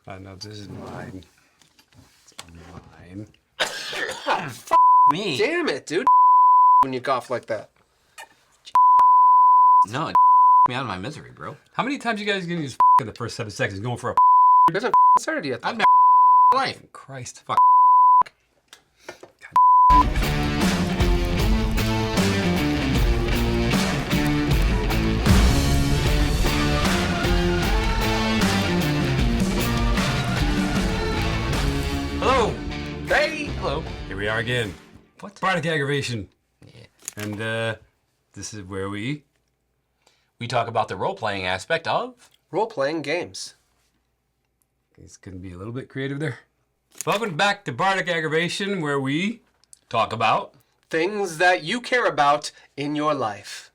No, this is mine. It's mine. Fuck me. Damn it, dude. When you cough like that. No, me out of my misery, bro. How many times you guys gonna use in the first 7 seconds going for a It hasn't started yet. I've never life. Christ. Fuck. Hello. Hey. Hello. Here we are again. What? Bardicaggravation. Yeah. And this is where we We talk about the role-playing aspect of... Role-playing games. It's gonna be a little bit creative there. Welcome back to Bardicaggravation, where we Talk about... Things that you care about in your life.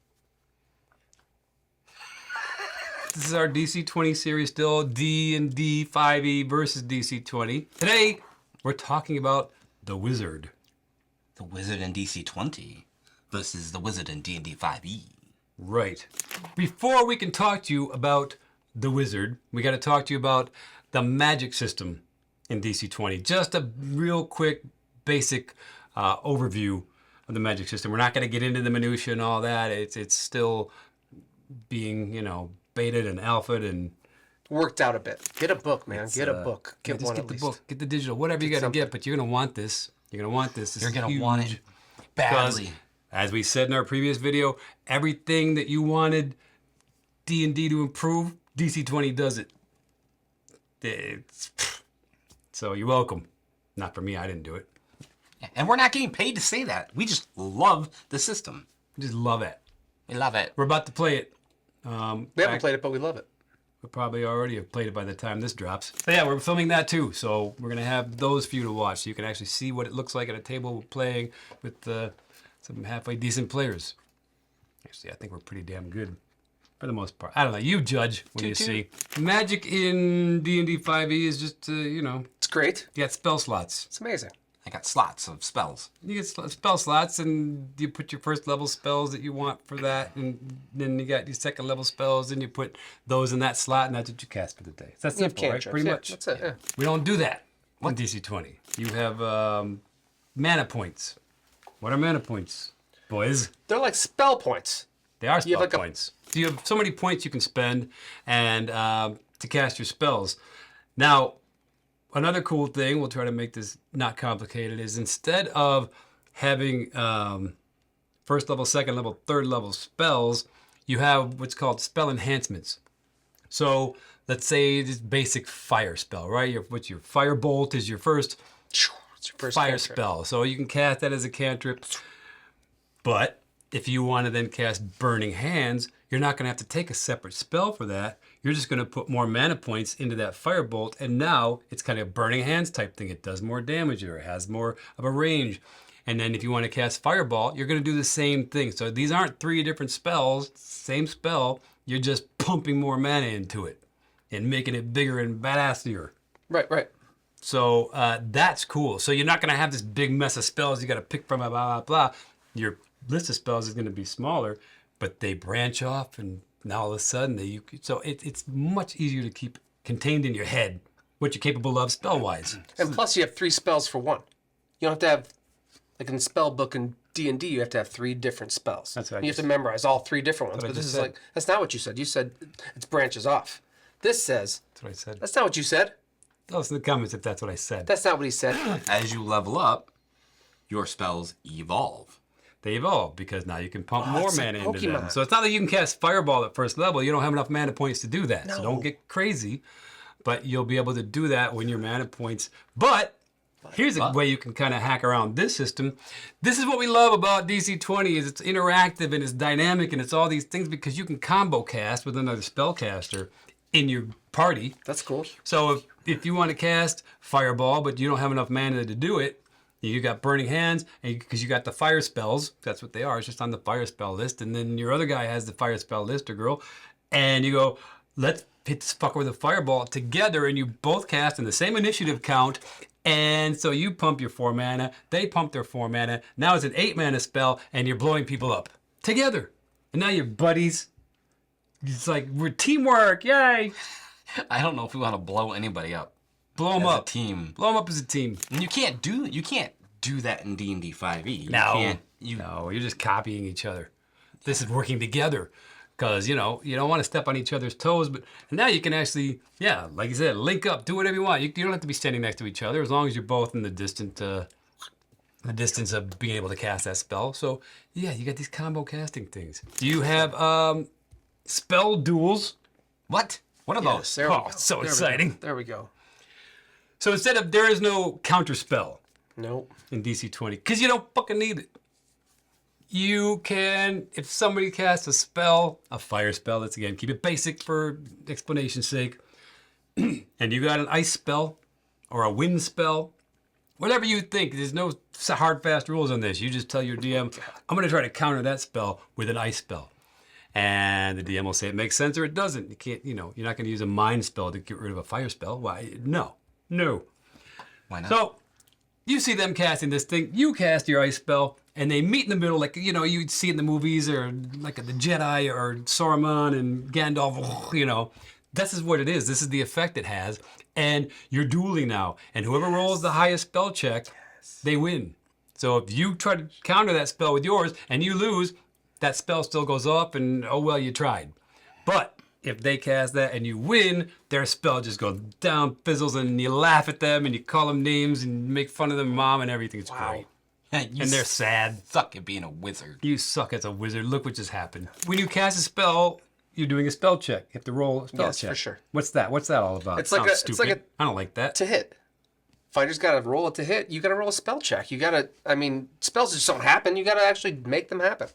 This is our DC20 series, still D&D 5e versus DC20. Today, we're talking about the Wizard. The Wizard in DC20 versus the Wizard in D&D 5e. Right. Before we can talk to you about the Wizard, we got to talk to you about the magic system in DC20. Just a real quick, basic overview of the magic system. We're not going to get into the minutia and all that. It's still being, betaed and alphaed and Worked out a bit. Get a book, man. Get a book. Get just one get at the least. book, get the digital, whatever you got to get. But you're going to want this. You're going to want this. This You're is going to huge. want it Because, badly. as we said in our previous video, everything that you wanted D&D to improve, DC20 does it. So you're welcome. Not for me, I didn't do it. And we're not getting paid to say that. We just love the system. We just love it. We love it. We're about to play it. We haven't played it, but we love it. We probably already have played it by the time this drops. But yeah, we're filming that too. So we're going to have those for you to watch. So you can actually see what it looks like at a table playing with some halfway decent players. Actually, I think we're pretty damn good for the most part. I don't know. You judge when you see. Magic in D&D 5e is just, It's great. you got spell slots. It's amazing. I got slots of spells. You get spell slots, and you put your first level spells that you want for that, and then you got your second level spells, and you put those in that slot, and that's what you cast for the day. That's You have simple, right? cantrips. Pretty Yeah, much. that's it, yeah. We don't do that in DC20. You have mana points. What are mana points, boys? They're like spell points. They are You spell have like a- points. So you have so many points you can spend and to cast your spells. Now, another cool thing, we'll try to make this not complicated, is instead of having first level, second level, third level spells, you have what's called spell enhancements. So let's say this basic fire spell, right? Your firebolt is your first It's your first fire cantrip. spell. So you can cast that as a cantrip. But if you want to then cast Burning Hands, you're not going to have to take a separate spell for that. You're just going to put more mana points into that firebolt, and now it's kind of a Burning Hands type thing. It does more damage, or it has more of a range. And then if you want to cast Fireball, you're going to do the same thing. So these aren't three different spells, same spell. You're just pumping more mana into it and making it bigger and badassier. Right. So that's cool. So you're not going to have this big mess of spells you got to pick from, blah, blah, blah. Your list of spells is going to be smaller, but they branch off, and now all of a sudden, it's much easier to keep contained in your head what you're capable of spell-wise. And plus, you have 3 spells for 1. You don't have to have, like in the spell book in D&D, you have to have 3 different spells. That's what I you have just to memorize all 3 different ones. That's what I But this just is said. like, that's not what you said. You said it branches off. This says, That's what I said. that's not what you said. Tell us in the comments if that's what I said. That's not what he said. As you level up, your spells evolve. They evolve because now you can pump more it's like mana into them. Pokemon. So it's not that you can cast Fireball at first level. You don't have enough mana points to do that. So don't get crazy. But you'll be able to do that when your mana points. But here's a way you can kind of hack around this system. This is what we love about DC20 is it's interactive and it's dynamic and it's all these things because you can combo cast with another spellcaster in your party. That's cool. So if you want to cast Fireball, but you don't have enough mana to do it, you got Burning Hands, because you got the fire spells. That's what they are. It's just on the fire spell list. And then your other guy has the fire spell list, or girl. And you go, let's hit this fucker with a fireball together. And you both cast in the same initiative count. And so you pump your 4 mana. They pump their 4 mana. Now it's an 8 mana spell. And you're blowing people up together. And now you're buddies. It's like, we're teamwork. Yay. I don't know if we want to blow anybody up. Blow them as up. a team. Blow them up as a team. And you can't do that in D&D 5e. No, You no, you're just copying each other. This is working together because, you know, you don't want to step on each other's toes, but now you can actually, yeah, like you said, link up, do whatever you want. You don't have to be standing next to each other as long as you're both in the distance of being able to cast that spell. So, yeah, you got these combo casting things. Do you have spell duels? What? What are Yes, those? there we Oh, go. so There we go. exciting. There we go. So instead of, there is no counter spell Nope. in DC20 because you don't fucking need it. You can, if somebody casts a spell, a fire spell, let's again keep it basic for explanation's sake, and you got an ice spell or a wind spell, whatever you think, there's no hard, fast rules on this. You just tell your DM, I'm going to try to counter that spell with an ice spell. And the DM will say it makes sense or it doesn't. You can't, you know, you're not going to use a mind spell to get rid of a fire spell. Why? No. Why not? So you see them casting this thing, you cast your ice spell, and they meet in the middle, like, you know, you'd see in the movies, or like the Jedi, or Saruman and Gandalf, you know. This is what it is. This is the effect it has. And you're dueling now. And whoever rolls the highest spell check, they win. So if you try to counter that spell with yours, and you lose, that spell still goes off, and oh well, you tried. But if they cast that and you win, their spell just goes down, fizzles, and you laugh at them, and you call them names, and make fun of their mom, and everything. It's great. You And they're sad. suck at being a wizard. You suck as a wizard. Look what just happened. When you cast a spell, you're doing a spell check. You have to roll a spell Yes, check. for sure. What's that? What's that all about? It's like Sounds a- it's stupid. like I don't like that. To hit. Fighters got to roll it to hit. You got to roll a spell check. You got to, I mean, spells just don't happen. You got to actually make them happen.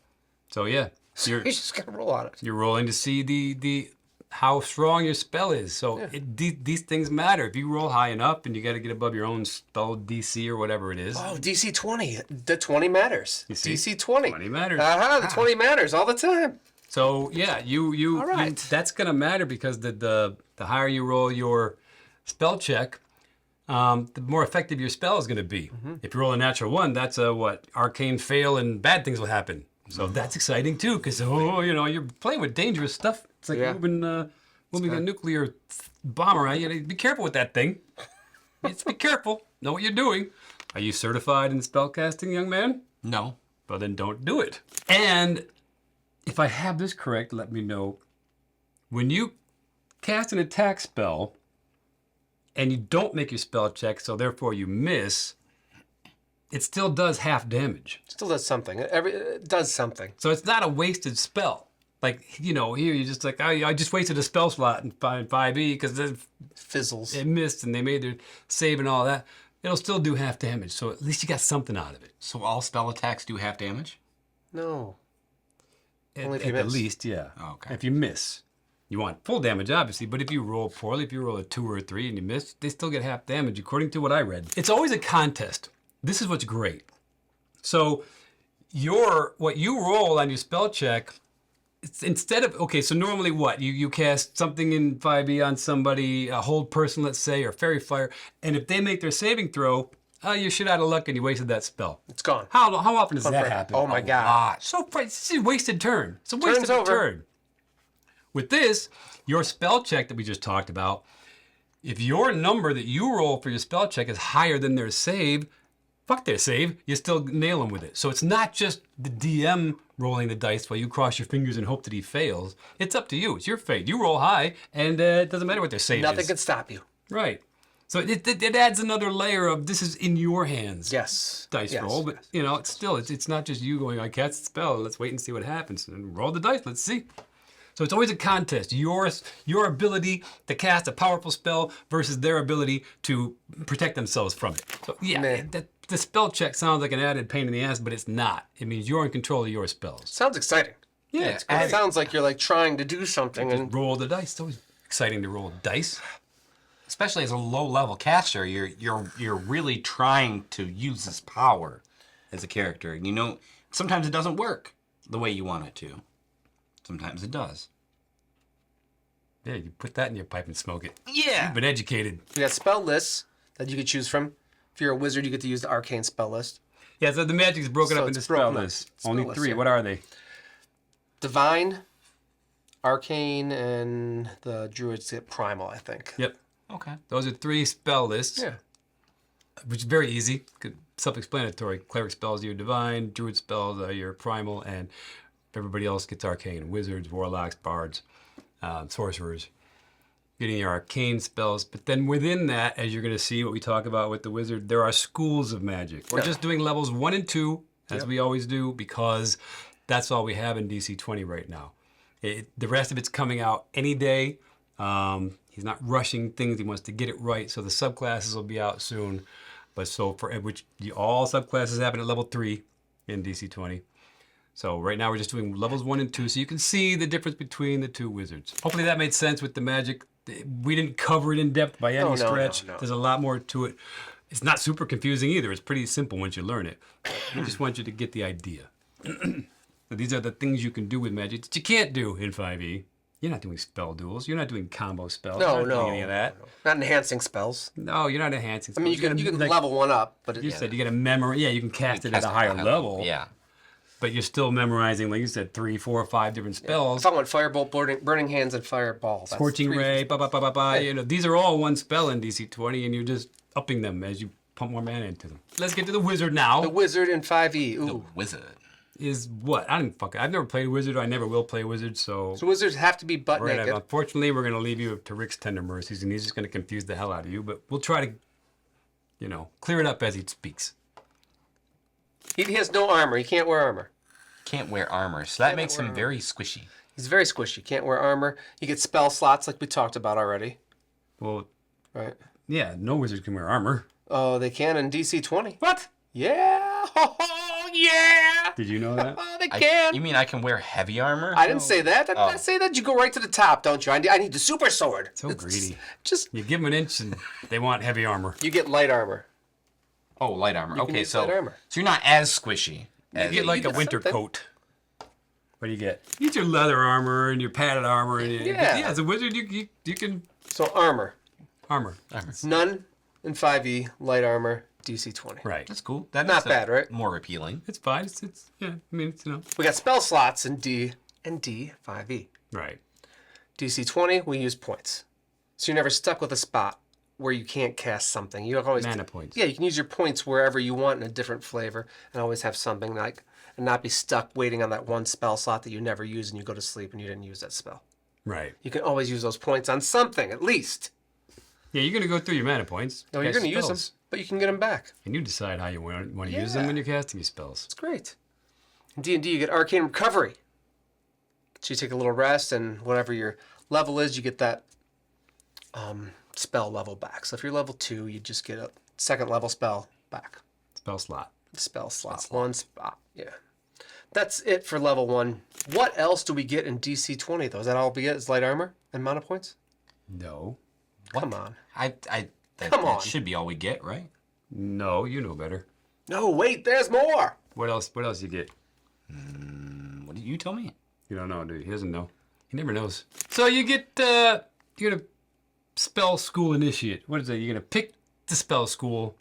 So yeah, You just got to roll on it. you're rolling to see the how strong your spell is. So these things matter. If you roll high enough and you got to get above your own spell DC or whatever it is. Oh, DC20. The 20 matters. You see? DC20. 20 matters. The 20 matters all the time. So yeah, you, All right. that's gonna matter because the higher you roll your spell check, the more effective your spell is gonna be. If you roll a natural one, that's a arcane fail and bad things will happen. So that's exciting too, because you know, you're playing with dangerous stuff. It's like Yeah. moving a nuclear bomb around. You gotta be careful with that thing. Just be careful. Know what you're doing. Are you certified in spellcasting, young man? No. Well, then don't do it. And if I have this correct, let me know. When you cast an attack spell and you don't make your spell check, so therefore you miss, it still does half damage. Still does something. It does something. So it's not a wasted spell. Like, you know, here you're just like, I just wasted a spell slot in 5e because Fizzles. it missed and they made their save and all that. It'll still do half damage, so at least you got something out of it. So all spell attacks do half damage? No. Only At if you the miss. least, yeah. Okay. If you miss, you want full damage, obviously. But if you roll poorly, if you roll a 2 or a 3 and you miss, they still get half damage, according to what I read. It's always a contest. This is what's great. So what you roll on your spell check, it's instead of, okay, so normally what? You cast something in 5e on somebody, a hold person, let's say, or fairy fire, and if they make their saving throw, you're shit out of luck and you wasted that spell. It's gone. How often does that Forever. happen? Oh my God. So it's a wasted turn. It's a wasted Turn's over. turn. With this, your spell check that we just talked about, if your number that you roll for your spell check is higher than their save, fuck their save, you still nail them with it. So it's not just the DM rolling the dice while you cross your fingers and hope that he fails. It's up to you. It's your fate. You roll high, and it doesn't matter what their save Nothing is. can stop you. Right. So it adds another layer of this is in your hands. Yes. Dice Yes. roll, but you know, it's not just you going, I cast a spell, let's wait and see what happens. And roll the dice, let's see. So it's always a contest. Your ability to cast a powerful spell versus their ability to protect themselves from it. So yeah, Meh. the spell check sounds like an added pain in the ass, but it's not. It means you're in control of your spells. Sounds exciting. Yeah, it's It great. sounds like you're like trying to do something and Roll the dice. It's always exciting to roll dice. Especially as a low-level caster, you're really trying to use this power as a character. You know, sometimes it doesn't work the way you want it to. Sometimes it does. Yeah, you put that in your pipe and smoke it. Yeah. You've been educated. you got spell lists that you could choose from. If you're a wizard, you get to use the arcane spell list. Yeah, so the magic's broken So up it's into spell broken up. lists. Spell Only lists, 3. yeah. What are they? Divine, arcane, and the druids get primal, I think. Yep. Okay. Those are 3 spell lists, Yeah. which is very easy, self-explanatory. Cleric spells are your divine, druid spells are your primal, and everybody else gets arcane. Wizards, warlocks, bards, sorcerers. Getting your arcane spells, but then within that, as you're going to see what we talk about with the wizard, there are schools of magic. We're just doing levels 1 and 2, as we always do, because that's all we have in DC20 right now. The rest of it's coming out any day. He's not rushing things; he wants to get it right. So the subclasses will be out soon. But so for which all subclasses happen at level 3 in DC20. So right now we're just doing levels 1 and 2, so you can see the difference between the 2 wizards. Hopefully that made sense with the magic. We didn't cover it in depth by any stretch. No. There's a lot more to it. It's not super confusing either. It's pretty simple once you learn it. We just want you to get the idea. So these are the things you can do with magic that you can't do in 5e. You're not doing spell duels. You're not doing combo spells. No, You're not doing any of that. Not enhancing spells. No, you're not enhancing I spells. mean, you can like level one up, but you said, you get a memory. Yeah, you can cast it at a higher level. Yeah. But you're still memorizing, like you said, 3, 4, or 5 different spells. If I want Firebolt, burning Hands, and Fireball. That's Scorching 3. Ray, You know, these are all one spell in DC20, and you're just upping them as you pump more mana into them. Let's get to the wizard now. The Wizard in 5e. Ooh. The wizard. Is what? I didn't fucking. I've never played wizard. I never will play wizard. So So wizards have to be butt naked. unfortunately, we're gonna leave you to Rick's tender mercies, and he's just gonna confuse the hell out of you. But we'll try to, clear it up as he speaks. He has no armor. He can't wear armor. Can't wear armor, so that makes him very squishy. He's very squishy. Can't wear armor. You get spell slots like we talked about already. Well, Right. yeah, no wizard can wear armor. Oh, they can in DC20. What? Yeah. Oh, yeah. Did you know that? Oh, they can. You mean I can wear heavy armor? I didn't say that. I say that you go right to the top, don't you? I need the super sword. So greedy. Just You give them an inch, and they want heavy armor. you get light armor. Oh, light armor. can Okay, use so light armor. so you're not as squishy. You get like a get winter something. coat. What do you get? You get your leather armor and your padded armor. And Yeah. as a wizard, you can So armor. armor. None in 5e. Light armor. DC20. Right. That's cool. That Not makes it bad, right? More appealing. It's fine. It's yeah. I mean, We got spell slots in D and D5e. right. DC20, we use points. So you're never stuck with a spot where you can't cast something. You always Mana points. Yeah, you can use your points wherever you want in a different flavor and always have something like and not be stuck waiting on that one spell slot that you never use and you go to sleep and you didn't use that spell. Right. You can always use those points on something at least. Yeah, you're gonna go through your mana points. No, you're cast going to use them, spells, but you can get them back. and you decide how you want to use them Yeah. when you're casting your spells. It's great. In D&D, you get Arcane Recovery. So you take a little rest, and whatever your level is, you get that spell level back. So if you're level 2, you just get a second level spell back. Spell slot. Spell slot. One spot. Yeah. That's it for level 1. What else do we get in DC20, though? Is that all we get is light armor and mana points? No. Come on. That Come on. should be all we get, right? No, you know better. No, wait, there's more. What else? What else you get? What did you tell me? You don't know, dude. He doesn't know. He never knows. So you get you're gonna spell school initiate. What is that? You're gonna pick the spell school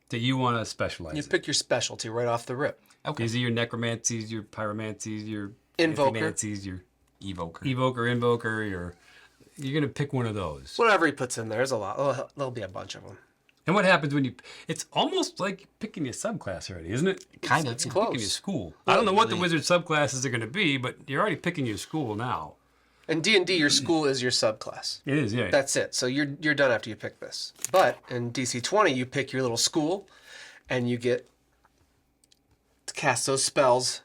that you want to specialize. You pick your specialty right off the rip. Okay. These are your necromancies, your pyromancies, your Invoker. Amphimancies, your Evoker. evoker, invoker. You're gonna pick one of those. Whatever he puts in there, there's a lot. There'll be a bunch of them. And what happens when you? It's almost like picking your subclass already, isn't it? Kind of. It's yeah. close. Picking your school. I don't know what the really- wizard subclasses are gonna be, but you're already picking your school now. In D&D, your school is your subclass. It is, yeah. That's it. So you're done after you pick this. But in DC20, you pick your little school, and you get to cast those spells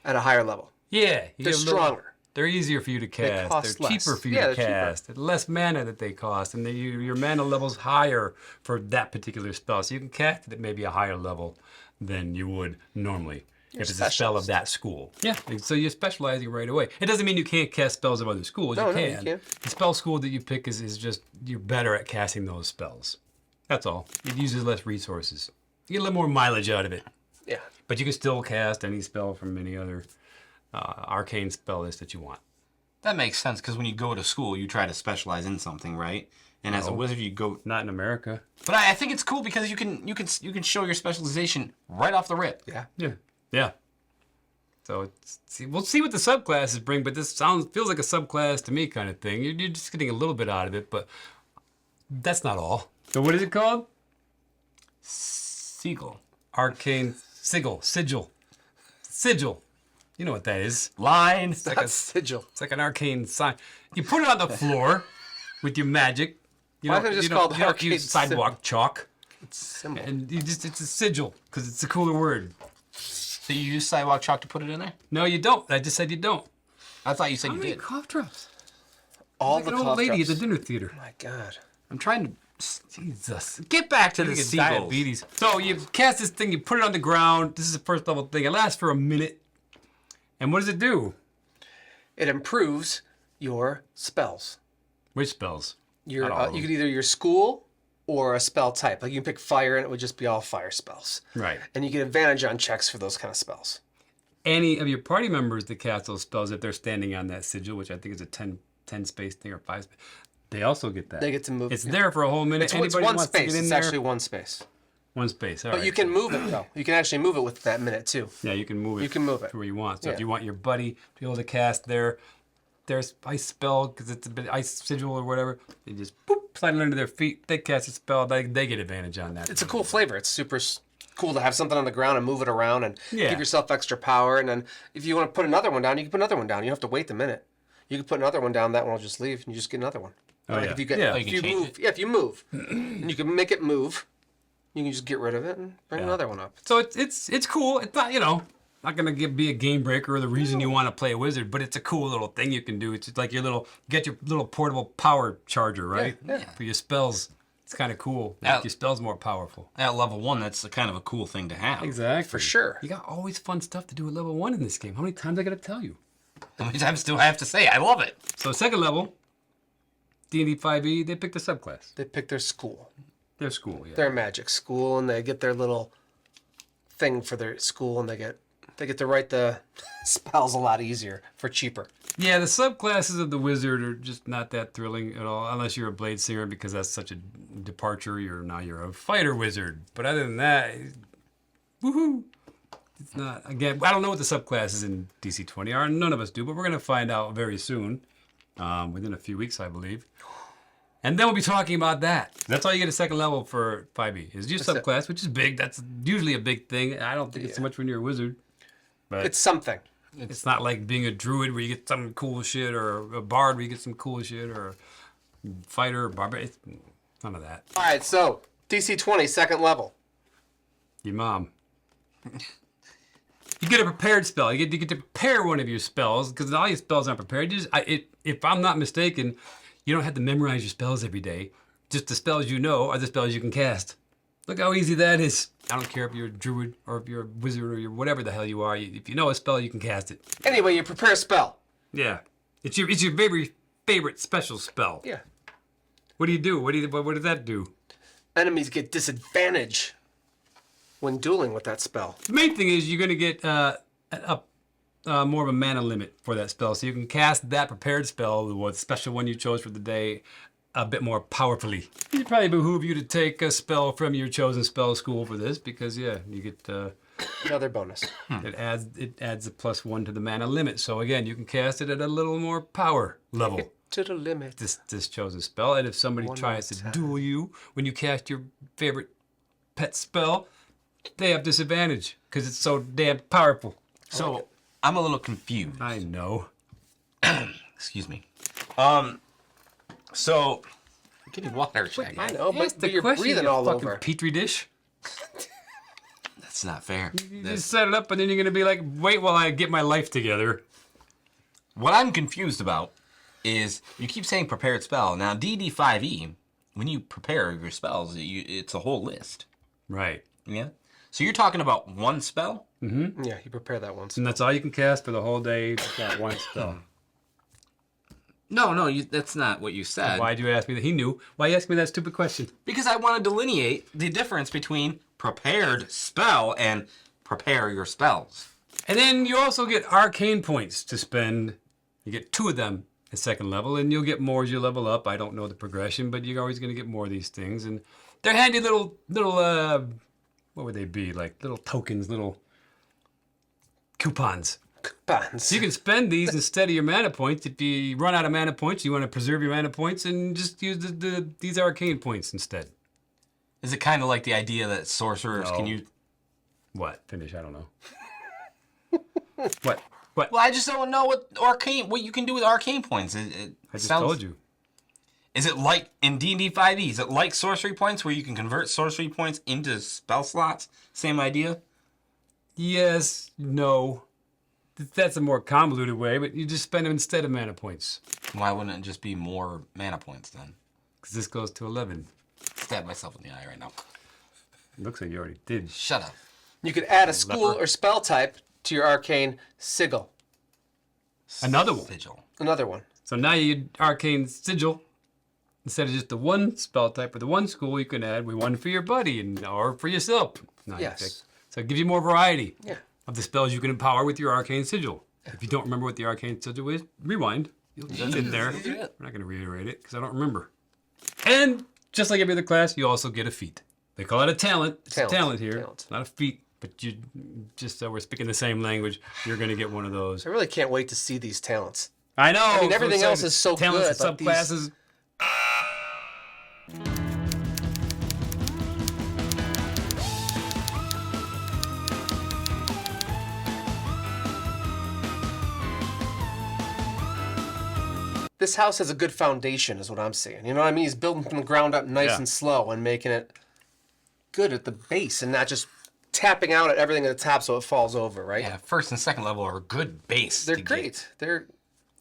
at a higher level. Yeah, you They're get a little- stronger. They're easier for you to cast. cost They're less. cheaper for you Yeah, to they're cheaper. cast. Less mana that they cost, and your mana level's higher for that particular spell. So you can cast it at maybe a higher level than you would normally if it's a spell of specialist. that school. Yeah, so you're specializing right away. It doesn't mean you can't cast spells of other schools. No, you no, you can. can. The spell school that you pick is just you're better at casting those spells. That's all. It uses less resources. You get a little more mileage out of it. Yeah. But you can still cast any spell from any other arcane spell list that you want. That makes sense because when you go to school, you try to specialize in something, right? And as a wizard, you go. Not in America. But I think it's cool because you can show your specialization right off the rip. Yeah. Yeah. Yeah. So we'll see what the subclasses bring, but this feels like a subclass to me kind of thing. You're just getting a little bit out of it, but That's not all. So what is it called? Sigil. Arcane Sigil. Sigil. Sigil. You know what that is. Line. That's sigil. It's like an arcane sign. You put it on the floor with your magic. You Why don't- isn't it just you don't- called you don't arcane use sidewalk chalk. It's symbol. And it's a sigil because it's a cooler word. So you use sidewalk chalk to put it in there? No, you don't. I just said you don't. I thought you said How you many did. cough drops? All Like the an old cough lady drops. at the dinner theater. Oh my God. I'm trying to Jesus. get back to the You get Sigils. diabetes. So you cast this thing, you put it on the ground. This is a first level thing. It lasts for a minute. And what does it do? It improves your spells. Which spells? Your Not all of you them. could either your school or a spell type. Like you can pick fire and it would just be all fire spells. Right. And you get advantage on checks for those kind of spells. Any of your party members that cast those spells, if they're standing on that sigil, which I think is a 10 space thing or 5 space, they also get that. They get to move. It's there for a whole minute. It's Anybody one wants to space. get in It's there, actually one space. one space. All But right. you can move it though. You can actually move it with that minute too. Yeah, you can move it. You can move it. to where you want. So if Yeah. you want your buddy to be able to cast their ice spell because it's a bit ice sigil or whatever, you just boop, slide it under their feet. They cast a spell. They get advantage on that. It's a cool flavor. It's super cool to have something on the ground and move it around and Yeah. give yourself extra power. And then if you want to put another one down, you can put another one down. You don't have to wait the minute. You can put another one down. That one will just leave, and you just get another one. Oh, Like yeah. if you get, Yeah. if You you can change move, yeah, if you move, and you can make it move. You can just get rid of it and bring another one up. So it's cool. It's not not gonna be a game breaker or the reason you want to play a wizard, but it's a cool little thing you can do. It's just like you get your little portable power charger, right? Yeah. For your spells. It's kind of cool. Yeah. Make your spells more powerful. At level 1, that's a kind of a cool thing to have. Exactly. For sure. You got always fun stuff to do at level 1 in this game. How many times I gotta tell you? How many times do I have to say? I love it. So second level, D&D 5e, they picked a subclass. They pick their school, Their school, yeah. their magic school, and they get their little thing for their school, and they get to write the spells a lot easier for cheaper. Yeah, the subclasses of the wizard are just not that thrilling at all, unless you're a blade singer, because that's such a departure. Now you're a fighter wizard. But other than that, woohoo! It's not. Again, I don't know what the subclasses in DC20 are. None of us do, but we're gonna find out very soon, within a few weeks, I believe. And then we'll be talking about that. That's all you get a second level for 5e. Is your That's it. subclass, which is big. That's usually a big thing. I don't think it's so much when you're a wizard. But It's something. it's not like being a druid where you get some cool shit, or a bard where you get some cool shit, or a fighter, or barbarian. None of that. All right, so DC20, second level. Your mom. You get a prepared spell. You get to prepare one of your spells, because all your spells aren't prepared. If I'm not mistaken, you don't have to memorize your spells every day. Just the spells you know are the spells you can cast. Look how easy that is. I don't care if you're a druid or if you're a wizard or you're whatever the hell you are. If you know a spell, you can cast it. Anyway, you prepare a spell. Yeah, it's your very favorite special spell. Yeah. What do you do? What does that do? Enemies get disadvantage when dueling with that spell. The main thing is you're gonna get more of a mana limit for that spell, so you can cast that prepared spell, the special one you chose for the day, a bit more powerfully. It probably behoove you to take a spell from your chosen spell school for this, because you get Another bonus. it adds a +1 to the mana limit. So again, you can cast it at a little more power level. To the limit. This chosen spell, and if somebody One tries more to time. duel you when you cast your favorite pet spell, they have disadvantage because it's so damn powerful. So I'm a little confused. I know. Excuse me. So I'm getting water, Shaggy. I know, Ask but the you're question, breathing you all fucking over. petri dish. That's not fair. You just set it up, and then you're gonna be like, "Wait while I get my life together." What I'm confused about is you keep saying prepared spell. Now DD5e, when you prepare your spells, it's a whole list. Right. Yeah. So you're talking about one spell? Yeah, you prepare that once. And that's all you can cast for the whole day. Just that one spell. No, that's not what you said. Why'd you ask me that? He knew. Why you asked me that stupid question? Because I want to delineate the difference between prepared spell and prepare your spells. And then you also get arcane points to spend. You get 2 of them at second level, and you'll get more as you level up. I don't know the progression, but you're always going to get more of these things. And they're handy little what would they be? Like little tokens, little coupons. Coupons. So you can spend these instead of your mana points. If you run out of mana points, you want to preserve your mana points and just use these arcane points instead. Is it kind of like the idea that sorcerers can No. use? What? Finish, I don't know. What? Well, I just don't know what you can do with arcane points. It I just sounds, told you. Is it like in D&D 5e? Is it like sorcery points where you can convert sorcery points into spell slots? Same idea? Yes, no. That's a more convoluted way, but you just spend them instead of mana points. Why wouldn't it just be more mana points then? Because this goes to 11. Stab myself in the eye right now. Looks like you already did. Shut up. You could add a school Leper. or spell type to your Arcane Sigil. Another one. Sigil. Another one. So now you Arcane Sigil. Instead of just the one spell type or the one school, you can add one for your buddy or for yourself. No, you Yes. pick. So it gives you more variety Yeah. of the spells you can empower with your Arcane Sigil. If you don't remember what the Arcane Sigil is, rewind. It's in there. Yeah. We're not going to reiterate it because I don't remember. And just like every other class, you also get a feat. They call it a talent. It's Talent. a talent here. Talent. It's not a feat, but you just so we're speaking the same language, you're going to get one of those. I really can't wait to see these talents. I know. I mean, everything else is so talents good, and but these- subclasses. This house has a good foundation, is what I'm seeing. You know what I mean? He's building from the ground up nice Yeah. and slow and making it good at the base and not just tapping out at everything at the top so it falls over, right? Yeah, first and second level are a good base. They're to get. great.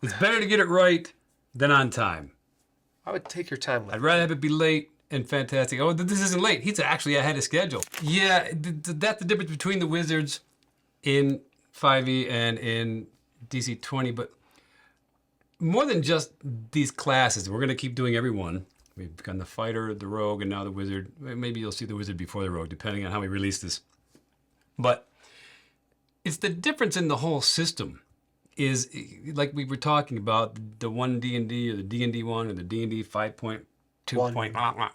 It's better to get it right than on time. I would take your time with I'd it. rather have it be late and fantastic. Oh, this isn't late. He's actually ahead of schedule. Yeah, that's the difference between the wizards in 5e and in DC20. But more than just these classes, we're going to keep doing every one. We've begun the fighter, the rogue, and now the wizard. Maybe you'll see the wizard before the rogue, depending on how we release this. But it's the difference in the whole system. Is like we were talking about the one D&D or the D&D 1 or the D&D 5.2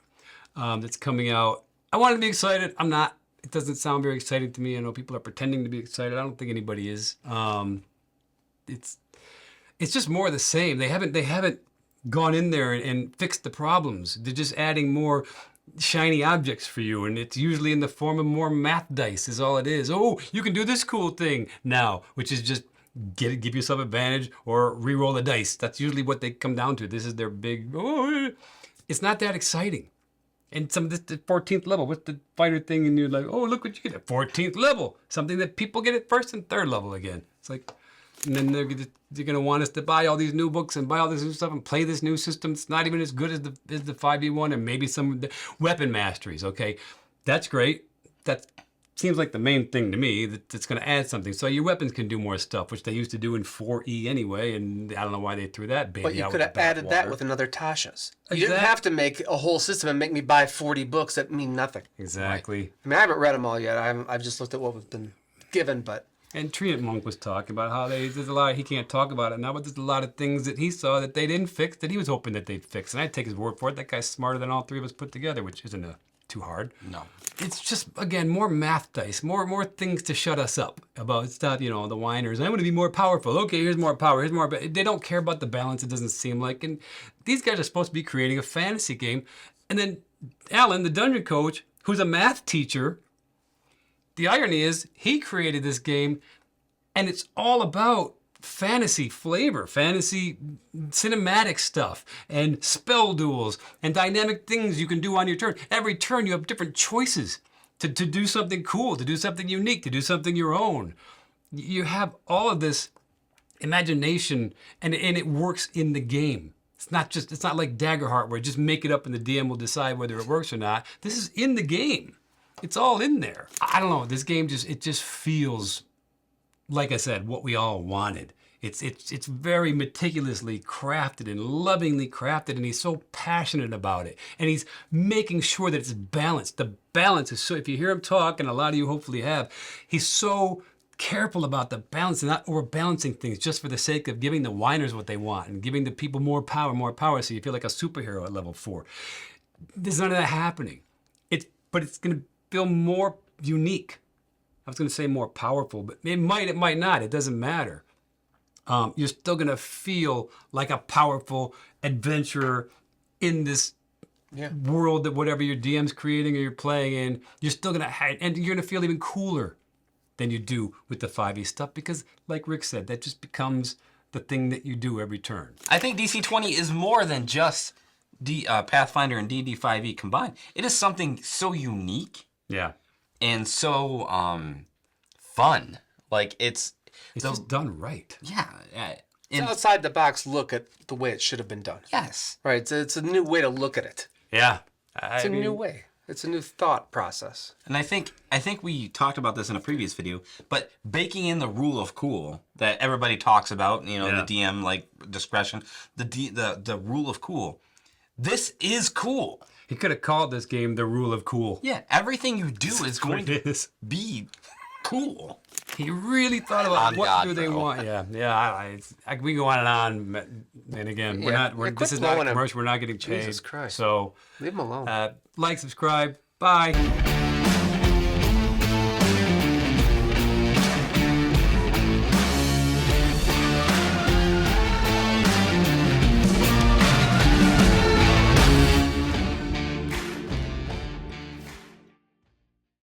that's coming out. I want to be excited. I'm not. It doesn't sound very exciting to me. I know people are pretending to be excited. I don't think anybody is. It's just more of the same. They haven't gone in there and fixed the problems. They're just adding more shiny objects for you, and it's usually in the form of more math dice is all it is. Oh, you can do this cool thing now, which is just give yourself advantage or re-roll the dice. That's usually what they come down to. This is their big, it's not that exciting. And some of this, the 14th level, what's the fighter thing? And you're like, oh, look what you get at 14th level. Something that people get at first and third level again. It's like, and then they're going to want us to buy all these new books and buy all this new stuff and play this new system. It's not even as good as the 5e1 and maybe some of the weapon masteries. Okay, that's great. That seems like the main thing to me that's going to add something. So your weapons can do more stuff, which they used to do in 4e anyway. And I don't know why they threw that baby But you out could with have the added that bathwater. with another Tasha's. You didn't Exactly. have to make a whole system and make me buy 40 books that mean nothing. Exactly. I mean, I haven't read them all yet. I've just looked at what was been given, but And Trinit Monk was talking about how there's a lot, he can't talk about it now, but there's a lot of things that he saw that they didn't fix that he was hoping that they'd fix. And I'd take his word for it. That guy's smarter than all three of us put together, which isn't too hard. No. It's just, again, more math dice, more things to shut us up about stuff, the whiners. I want to be more powerful. Okay, here's more power, here's more. But they don't care about the balance, it doesn't seem like. And these guys are supposed to be creating a fantasy game. And then Alan, the dungeon coach, who's a math teacher, the irony is he created this game and it's all about fantasy flavor, fantasy cinematic stuff, and spell duels, and dynamic things you can do on your turn. Every turn you have different choices to do something cool, to do something unique, to do something your own. You have all of this imagination, and it works in the game. It's not like Daggerheart where you just make it up and the DM will decide whether it works or not. This is in the game. It's all in there. I don't know. This game just feels, like I said, what we all wanted. It's very meticulously crafted and lovingly crafted, and he's so passionate about it. And he's making sure that it's balanced. The balance is so, if you hear him talk, and a lot of you hopefully have, he's so careful about the balance and not overbalancing things just for the sake of giving the whiners what they want and giving the people more power so you feel like a superhero at level 4. There's none of that happening. But it's going to feel more unique. I was going to say more powerful, but it might not. It doesn't matter. You're still going to feel like a powerful adventurer in this world that whatever your DM's creating or you're playing in. You're still going to have, and you're going to feel even cooler than you do with the 5e stuff because, like Rick said, that just becomes the thing that you do every turn. I think DC20 is more than just Pathfinder and D&D 5e combined. It is something so unique Yeah. and so fun. Like It's just done right. yeah. It's outside the box look at the way it should have been done. Yes. Right. It's a new way to look at it. Yeah. It's a new way. It's a new thought process. And I think we talked about this in a previous video, but baking in the rule of cool that everybody talks about, you know, the DM like discretion, the rule of cool. This is cool. He could have called this game the Rule of Cool. Yeah, everything you do is going to be cool. He really thought about what do they want. Yeah. We can go on and on. And again, this is not a commercial. We're not getting paid. Jesus Christ. So leave him alone. Like, subscribe. Bye.